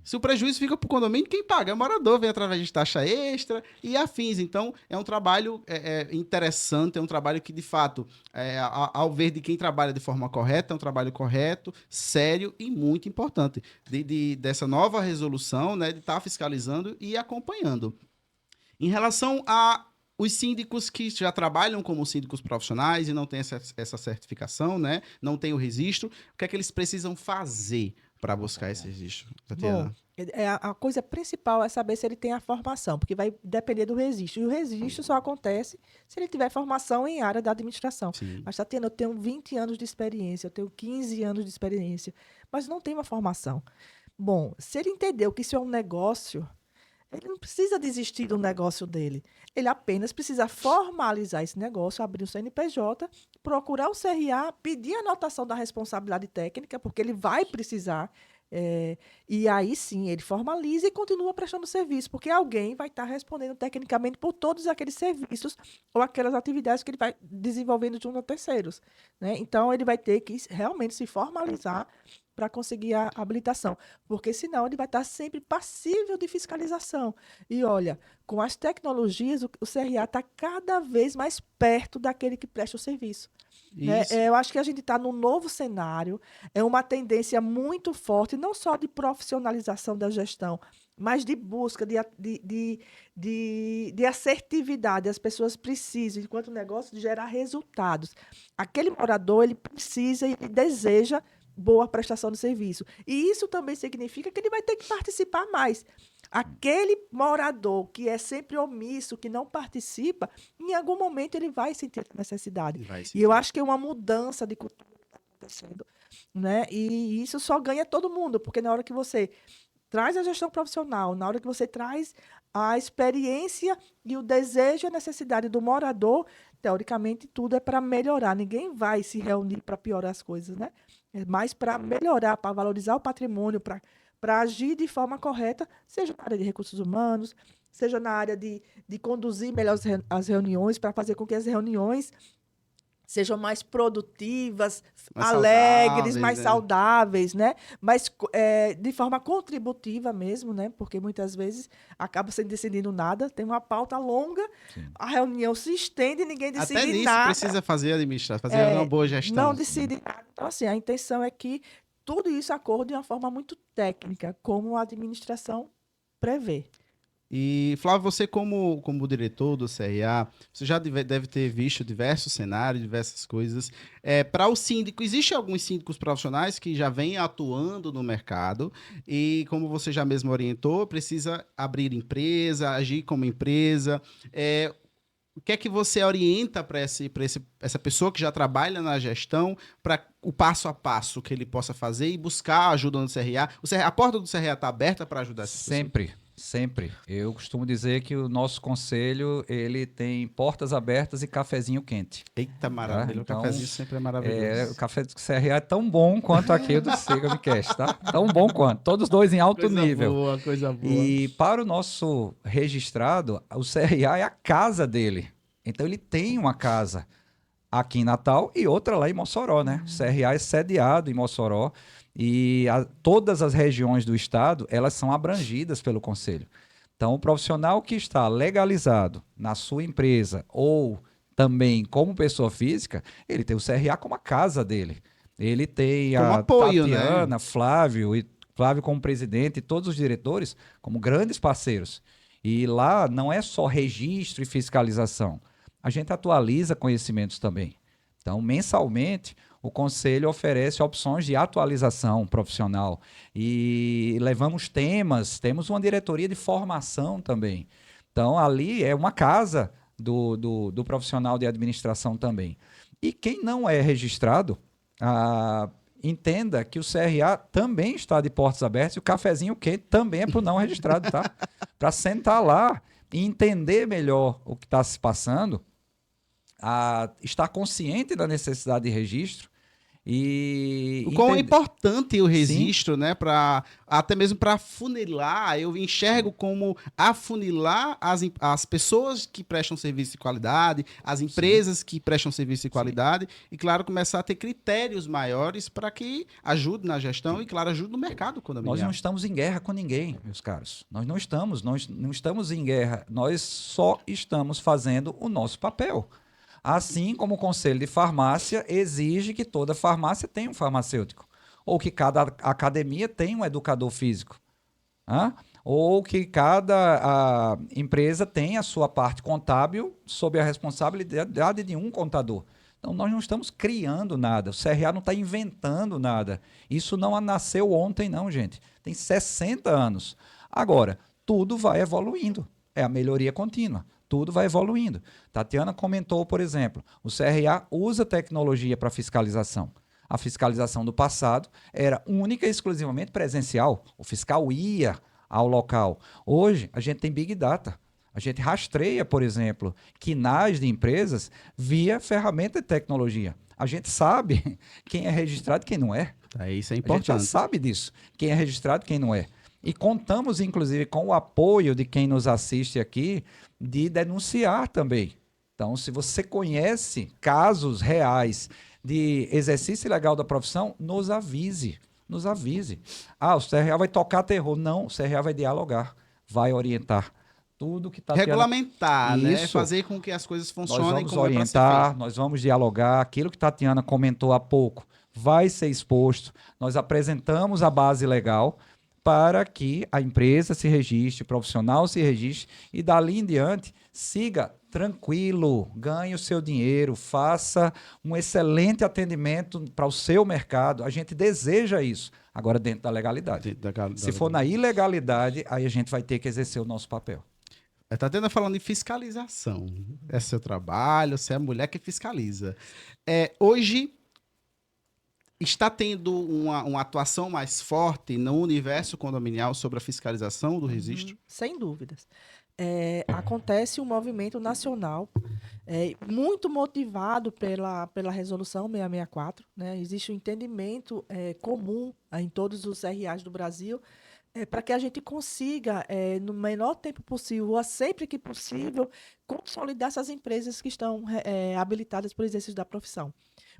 Se o prejuízo fica para o condomínio, quem paga? É o morador, vem através de taxa extra e afins. Então, é um trabalho interessante, é um trabalho que, de fato, ao ver de quem trabalha de forma correta, é um trabalho correto, sério e muito importante. Dessa nova resolução, né, de estar fiscalizando e acompanhando. Em relação a os síndicos que já trabalham como síndicos profissionais e não têm essa certificação, né, não têm o registro, o que é que eles precisam fazer para buscar esse registro, Tatiana? Bom, a coisa principal é saber se ele tem a formação, porque vai depender do registro. E o registro só acontece se ele tiver formação em área da administração. Sim. Mas, Tatiana, eu tenho 20 anos de experiência, eu tenho 15 anos de experiência, mas não tenho uma formação. Bom, se ele entendeu que isso é um negócio, ele não precisa desistir do negócio dele. Ele apenas precisa formalizar esse negócio, abrir o CNPJ, procurar o CRA, pedir a anotação da responsabilidade técnica, porque ele vai precisar. E aí sim, ele formaliza e continua prestando serviço, porque alguém vai estar respondendo tecnicamente por todos aqueles serviços ou aquelas atividades que ele vai desenvolvendo junto a terceiros. Né? Então, ele vai ter que realmente se formalizar para conseguir a habilitação, porque senão ele vai estar sempre passível de fiscalização. E olha, com as tecnologias, o CRA está cada vez mais perto daquele que presta o serviço. Né? Eu acho que a gente está num novo cenário, é uma tendência muito forte, não só de profissionalização da gestão, mas de busca, de assertividade. As pessoas precisam, enquanto negócio, de gerar resultados. Aquele morador, ele precisa e ele deseja boa prestação de serviço. E isso também significa que ele vai ter que participar mais. Aquele morador que é sempre omisso, que não participa, em algum momento ele vai sentir a necessidade. E eu acho que é uma mudança de cultura que está acontecendo. Né? E isso só ganha todo mundo, porque na hora que você traz a gestão profissional, na hora que você traz a experiência e o desejo e a necessidade do morador, teoricamente tudo é para melhorar. Ninguém vai se reunir para piorar as coisas, né? É mais para melhorar, para valorizar o patrimônio, para agir de forma correta, seja na área de recursos humanos, seja na área de conduzir melhor as reuniões, para fazer com que as reuniões sejam mais produtivas, mais alegres, mais saudáveis, né? Mas de forma contributiva mesmo, né? Porque muitas vezes acaba sem decidindo nada, tem uma pauta longa, sim, a reunião se estende e ninguém decide nada. Até nisso precisa fazer administrar, fazer uma boa gestão. Não decide nada. Então, assim, a intenção é que tudo isso ocorra de uma forma muito técnica, como a administração prevê. E, Flávio, você como diretor do CRA, você já deve ter visto diversos cenários, diversas coisas. Para o síndico, existem alguns síndicos profissionais que já vêm atuando no mercado e, como você já mesmo orientou, precisa abrir empresa, agir como empresa. O que é que você orienta para essa pessoa que já trabalha na gestão, para o passo a passo que ele possa fazer e buscar ajuda no CRA? A porta do CRA está aberta para ajudar essas pessoas? Sempre. Eu costumo dizer que o nosso conselho, ele tem portas abertas e cafezinho quente. Eita, maravilha. Então, o cafezinho sempre é maravilhoso. O café do CRA é tão bom quanto aquele do SigaMeCast, tá? Tão bom quanto. Todos dois em alto nível. Coisa boa. E para o nosso registrado, o CRA é a casa dele. Então, ele tem uma casa aqui em Natal e outra lá em Mossoró, né? O CRA é sediado em Mossoró. E todas as regiões do estado, elas são abrangidas pelo conselho. Então, o profissional que está legalizado na sua empresa ou também como pessoa física, ele tem o CRA como a casa dele. Ele tem como a apoio, Tatiana, né? Flávio como presidente e todos os diretores como grandes parceiros. E lá não é só registro e fiscalização. A gente atualiza conhecimentos também. Então, mensalmente, o Conselho oferece opções de atualização profissional e levamos temas, temos uma diretoria de formação também. Então, ali é uma casa do profissional de administração também. E quem não é registrado, entenda que o CRA também está de portas abertas e o cafezinho quente também é para o não registrado, tá? Para sentar lá e entender melhor o que está se passando, estar consciente da necessidade de registro e O quão é entender. importante o Sim, registro, né? Até mesmo para afunilar, eu enxergo como afunilar as pessoas que prestam serviço de qualidade, as empresas que prestam serviço de qualidade, e, claro, começar a ter critérios maiores para que ajude na gestão e, claro, ajude no mercado nós condominial. não estamos em guerra com ninguém, meus caros. Nós não estamos em guerra. Nós só estamos fazendo o nosso papel. Assim como o Conselho de Farmácia exige que toda farmácia tenha um farmacêutico, ou que cada academia tenha um educador físico, ou que cada empresa tenha a sua parte contábil sob a responsabilidade de um contador. Então, nós não estamos criando nada, o CRA não está inventando nada. Isso não nasceu ontem, não, gente. Tem 60 anos. Agora, tudo vai evoluindo. É a melhoria contínua. Tudo vai evoluindo. Tatiana comentou, por exemplo, o CRA usa tecnologia para fiscalização. A fiscalização do passado era única e exclusivamente presencial. O fiscal ia ao local. Hoje, a gente tem Big Data. A gente rastreia, por exemplo, quinais de empresas via ferramenta de tecnologia. A gente sabe quem é registrado e quem não é. Isso é A gente já importante. sabe disso, quem é registrado e quem não é. E contamos, inclusive, com o apoio de quem nos assiste aqui, de denunciar também. Então, se você conhece casos reais de exercício ilegal da profissão, nos avise. Nos avise. O CRA vai tocar terror. Não, o CRA vai dialogar, vai orientar. Tudo que está Regulamentar, né? Isso. Fazer com que as coisas Nós funcionem vamos como é para ser orientar, feito. nós vamos dialogar. Aquilo que Tatiana comentou há pouco vai ser exposto. Nós apresentamos a base legal para que a empresa se registre, o profissional se registre e dali em diante siga tranquilo, ganhe o seu dinheiro, faça um excelente atendimento para o seu mercado. A gente deseja isso, agora dentro da legalidade. Se for na ilegalidade, aí a gente vai ter que exercer o nosso papel. Tatiana falando em fiscalização. É seu trabalho, você é a mulher que fiscaliza. Hoje está tendo uma atuação mais forte no universo condominial sobre a fiscalização do registro? Sem dúvidas. Acontece um movimento nacional muito motivado pela Resolução 664. Né? Existe um entendimento comum em todos os RAs do Brasil para que a gente consiga, no menor tempo possível, ou sempre que possível, consolidar essas empresas que estão habilitadas para o exercício da profissão.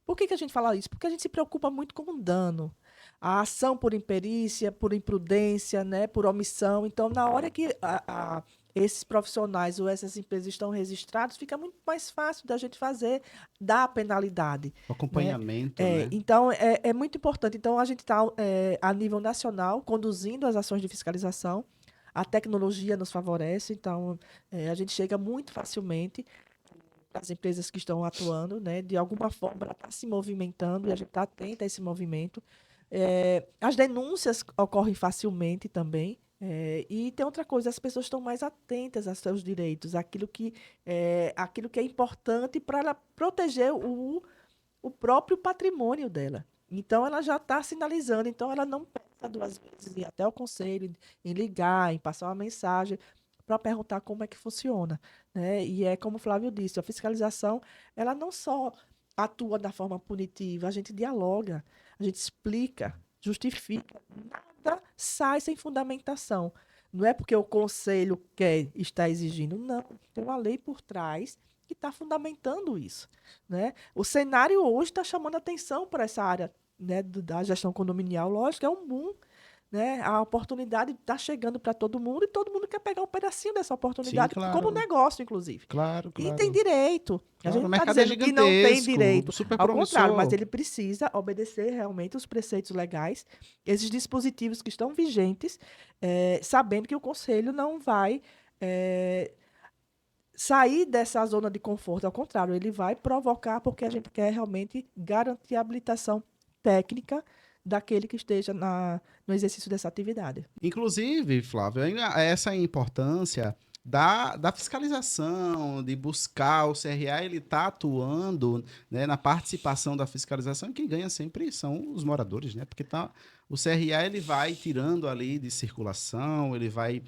Por que a gente fala isso? Porque a gente se preocupa muito com o dano. A ação por imperícia, por imprudência, né, por omissão. Então, na hora que esses profissionais ou essas empresas estão registrados, fica muito mais fácil da gente dar a penalidade. O acompanhamento, né? né? Então, é muito importante. Então, a gente está, a nível nacional, conduzindo as ações de fiscalização. A tecnologia nos favorece, então, a gente chega muito facilmente as empresas que estão atuando, né? De alguma forma, ela está se movimentando e a gente está atenta a esse movimento. As denúncias ocorrem facilmente também. E tem outra coisa, as pessoas estão mais atentas aos seus direitos, aquilo que é importante para ela proteger o próprio patrimônio dela. Então, ela já está sinalizando, então ela não pensa duas vezes em ir até o conselho, em ligar, em passar uma mensagem para perguntar como é que funciona. Né? E é como o Flávio disse, a fiscalização, ela não só atua da forma punitiva, a gente dialoga, a gente explica, justifica, nada sai sem fundamentação. Não é porque o conselho está exigindo, não. Tem uma lei por trás que está fundamentando isso. Né? O cenário hoje está chamando atenção para essa área, né, da gestão condominial. Lógico, é um boom. Né? A oportunidade está chegando para todo mundo e todo mundo quer pegar um pedacinho dessa oportunidade, Sim, claro. como negócio, inclusive. Claro. E tem direito. Claro, a gente o não está mercado é dizendo que não tem gigantesco, direito. super Ao promissor. contrário, mas ele precisa obedecer realmente os preceitos legais, esses dispositivos que estão vigentes, sabendo que o Conselho não vai sair dessa zona de conforto. Ao contrário, ele vai provocar, porque a gente quer realmente garantir a habilitação técnica daquele que esteja no exercício dessa atividade. Inclusive, Flávio, essa é a importância da fiscalização, de buscar o CRA, ele está atuando, né, na participação da fiscalização, e quem ganha sempre são os moradores, né? Porque o CRA ele vai tirando ali de circulação, ele vai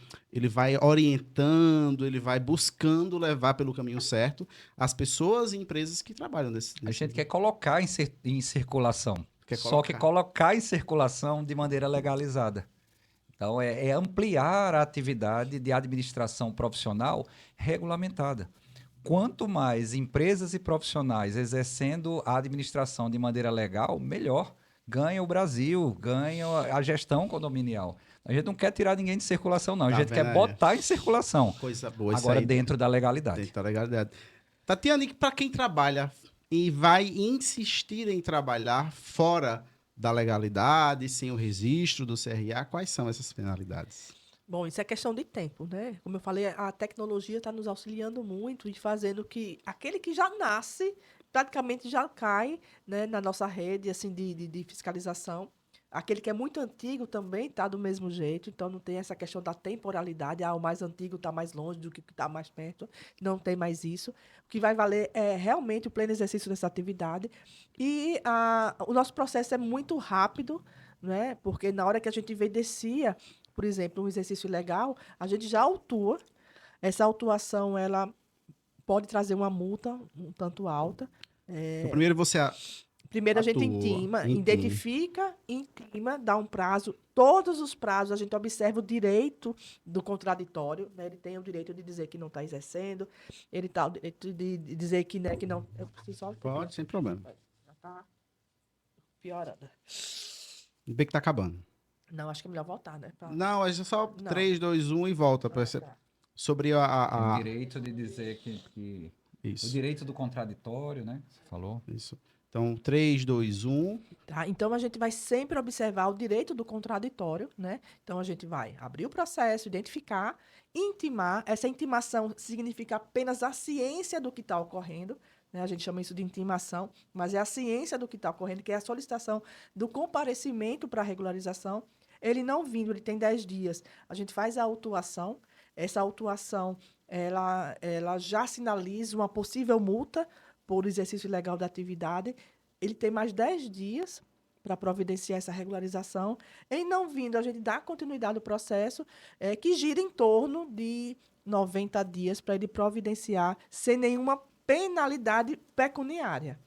orientando, ele vai buscando levar pelo caminho certo as pessoas e empresas que trabalham A gente quer colocar em circulação. Quer Só que colocar em circulação de maneira legalizada. Então, é ampliar a atividade de administração profissional regulamentada. Quanto mais empresas e profissionais exercendo a administração de maneira legal, melhor. Ganha o Brasil, ganha a gestão condominial. A gente não quer tirar ninguém de circulação, não. A Tá gente vendo quer aí? botar em circulação. Coisa boa isso Agora, aí. dentro da legalidade. Dentro da legalidade. Tatiana, para quem trabalha e vai insistir em trabalhar fora da legalidade, sem o registro do CRA, quais são essas penalidades? Bom, isso é questão de tempo, né? Como eu falei, a tecnologia está nos auxiliando muito e fazendo que aquele que já nasce praticamente já cai, né, na nossa rede assim de fiscalização. Aquele que é muito antigo também está do mesmo jeito, então não tem essa questão da temporalidade, o mais antigo está mais longe do que está mais perto, não tem mais isso. O que vai valer é realmente o pleno exercício dessa atividade. E o nosso processo é muito rápido, né? Porque na hora que a gente evidencia, por exemplo, um exercício ilegal, a gente já autua. Essa autuação, ela pode trazer uma multa um tanto alta. Então, primeiro você Primeiro a gente identifica, intima, dá um prazo. Todos os prazos a gente observa o direito do contraditório, né? Ele tem o direito de dizer que não está exercendo, ele tem o direito de dizer que, né, que não... Eu preciso só... pode, sem problema. Já está piorando. Bem que tá acabando. Não, acho que é melhor voltar, né? Não, é só Não. 3, 2, 1 e volta. Tá. Sobre O direito de dizer que... O Isso. direito do contraditório, né? Você falou. Isso. Então, 3, 2, 1. Tá? Então, a gente vai sempre observar o direito do contraditório, né? Então, a gente vai abrir o processo, identificar, intimar. Essa intimação significa apenas a ciência do que está ocorrendo, né? A gente chama isso de intimação, mas é a ciência do que está ocorrendo, que é a solicitação do comparecimento para a regularização. Ele não vindo, ele tem 10 dias. A gente faz a autuação. Essa autuação, ela já sinaliza uma possível multa por exercício ilegal da atividade. Ele tem mais 10 dias para providenciar essa regularização. Em não vindo, a gente dá continuidade ao processo, que gira em torno de 90 dias para ele providenciar sem nenhuma penalidade pecuniária.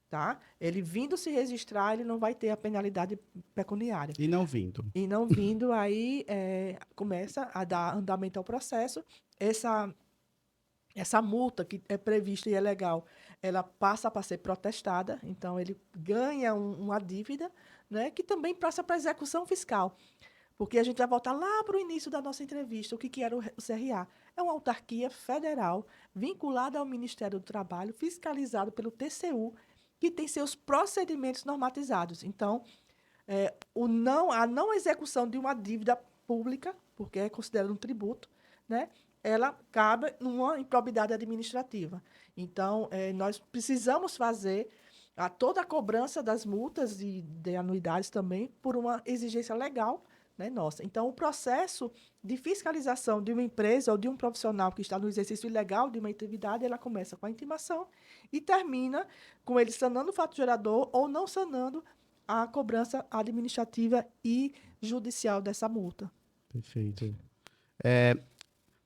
Tá? Ele vindo se registrar, ele não vai ter a penalidade pecuniária. E não vindo. E não vindo, aí começa a dar andamento ao processo. Essa multa que é prevista e é legal, ela passa para ser protestada, então ele ganha uma dívida, né, que também passa para execução fiscal. Porque a gente vai voltar lá para o início da nossa entrevista, o que era o CRA. É uma autarquia federal vinculada ao Ministério do Trabalho, fiscalizado pelo TCU, que tem seus procedimentos normatizados. Então, a não execução de uma dívida pública, porque é considerado um tributo, né, ela cabe numa improbidade administrativa. Então, nós precisamos fazer toda a cobrança das multas e de anuidades também por uma exigência legal, né, nossa. Então, o processo de fiscalização de uma empresa ou de um profissional que está no exercício ilegal de uma atividade, ela começa com a intimação e termina com ele sanando o fato gerador ou não sanando a cobrança administrativa e judicial dessa multa. Perfeito.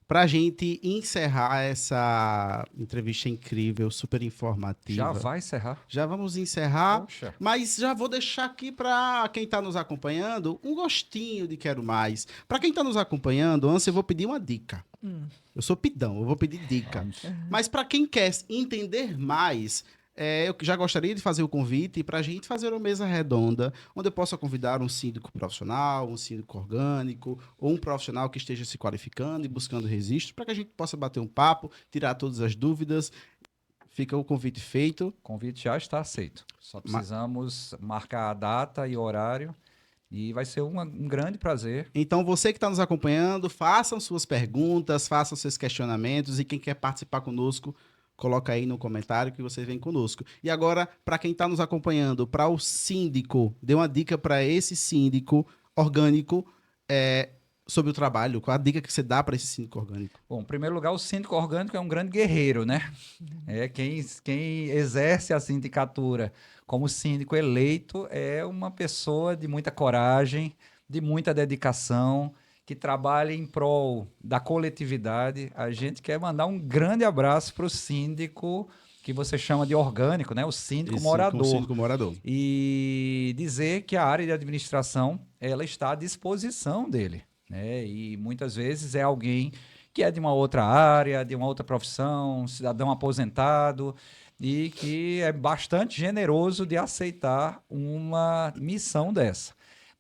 Para a gente encerrar essa entrevista incrível, super informativa. Já vai encerrar? Já vamos encerrar, Poxa. mas já vou deixar aqui para quem está nos acompanhando um gostinho de Quero Mais. Para quem está nos acompanhando, antes eu vou pedir uma dica. Eu sou pidão, eu vou pedir dica. Mas para quem quer entender mais, eu já gostaria de fazer o convite para a gente fazer uma mesa redonda, onde eu possa convidar um síndico profissional, um síndico orgânico, ou um profissional que esteja se qualificando e buscando registro, para que a gente possa bater um papo, tirar todas as dúvidas. Fica o convite feito. O convite já está aceito. Só precisamos marcar a data e horário E vai ser um grande prazer. Então, você que está nos acompanhando, façam suas perguntas, façam seus questionamentos e quem quer participar conosco, coloca aí no comentário que você vem conosco. E agora, para quem está nos acompanhando, para o síndico, dê uma dica para esse síndico orgânico sobre o trabalho. Qual a dica que você dá para esse síndico orgânico? Bom, em primeiro lugar, o síndico orgânico é um grande guerreiro, né? É quem exerce a sindicatura como síndico eleito é uma pessoa de muita coragem, de muita dedicação, que trabalha em prol da coletividade. A gente quer mandar um grande abraço para o síndico que você chama de orgânico, né? O síndico morador. O síndico morador. E dizer que a área de administração ela está à disposição dele, né? E muitas vezes é alguém que é de uma outra área, de uma outra profissão, cidadão aposentado, e que é bastante generoso de aceitar uma missão dessa.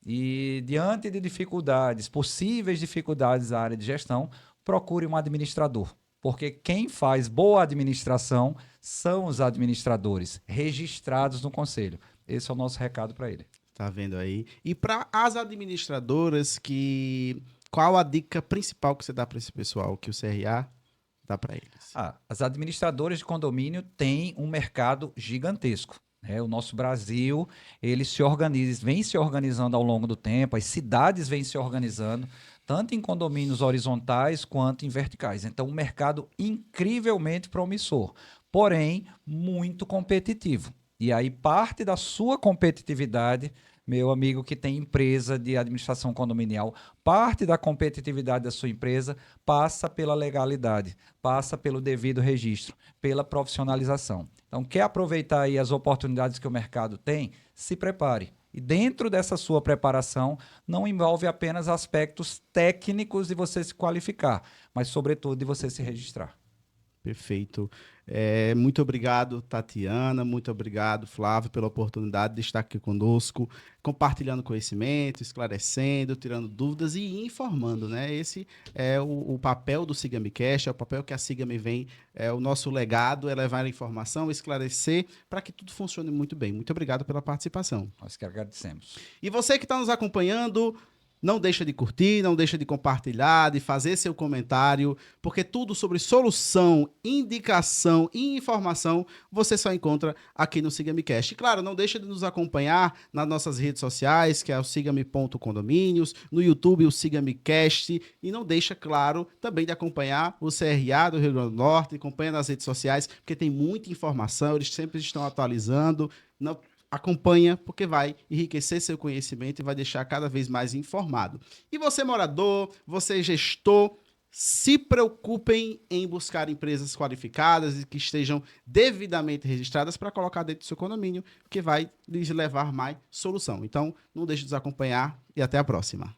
E diante de dificuldades, possíveis dificuldades da área de gestão, procure um administrador, porque quem faz boa administração são os administradores registrados no conselho. Esse é o nosso recado para ele. Tá vendo aí? E para as administradoras, qual a dica principal que você dá para esse pessoal, que o CRA dá para eles? As administradoras de condomínio têm um mercado gigantesco. O nosso Brasil, ele vem se organizando ao longo do tempo, as cidades vêm se organizando, tanto em condomínios horizontais quanto em verticais. Então, um mercado incrivelmente promissor, porém muito competitivo. E aí, parte da sua competitividade, meu amigo que tem empresa de administração condominial, parte da competitividade da sua empresa passa pela legalidade, passa pelo devido registro, pela profissionalização. Então, quer aproveitar aí as oportunidades que o mercado tem? Se prepare. E dentro dessa sua preparação, não envolve apenas aspectos técnicos de você se qualificar, mas, sobretudo, de você se registrar. Perfeito. Muito obrigado, Tatiana. Muito obrigado, Flávio, pela oportunidade de estar aqui conosco, compartilhando conhecimento, esclarecendo, tirando dúvidas e informando, né? Esse é o papel do SIGAMicast, é o papel que a Sigami vem, o nosso legado é levar a informação, esclarecer, para que tudo funcione muito bem. Muito obrigado pela participação. Nós que agradecemos. E você que está nos acompanhando, não deixa de curtir, não deixa de compartilhar, de fazer seu comentário, porque tudo sobre solução, indicação e informação você só encontra aqui no SIGAMicast. E claro, não deixa de nos acompanhar nas nossas redes sociais, que é o sigame.condomínios, no YouTube o SIGAMicast, e não deixa, claro, também de acompanhar o CRA do Rio Grande do Norte, acompanha nas redes sociais, porque tem muita informação, eles sempre estão atualizando. Acompanha, porque vai enriquecer seu conhecimento e vai deixar cada vez mais informado. E você, morador, você, gestor, se preocupem em buscar empresas qualificadas e que estejam devidamente registradas para colocar dentro do seu condomínio, que vai lhes levar mais solução. Então, não deixe de nos acompanhar e até a próxima.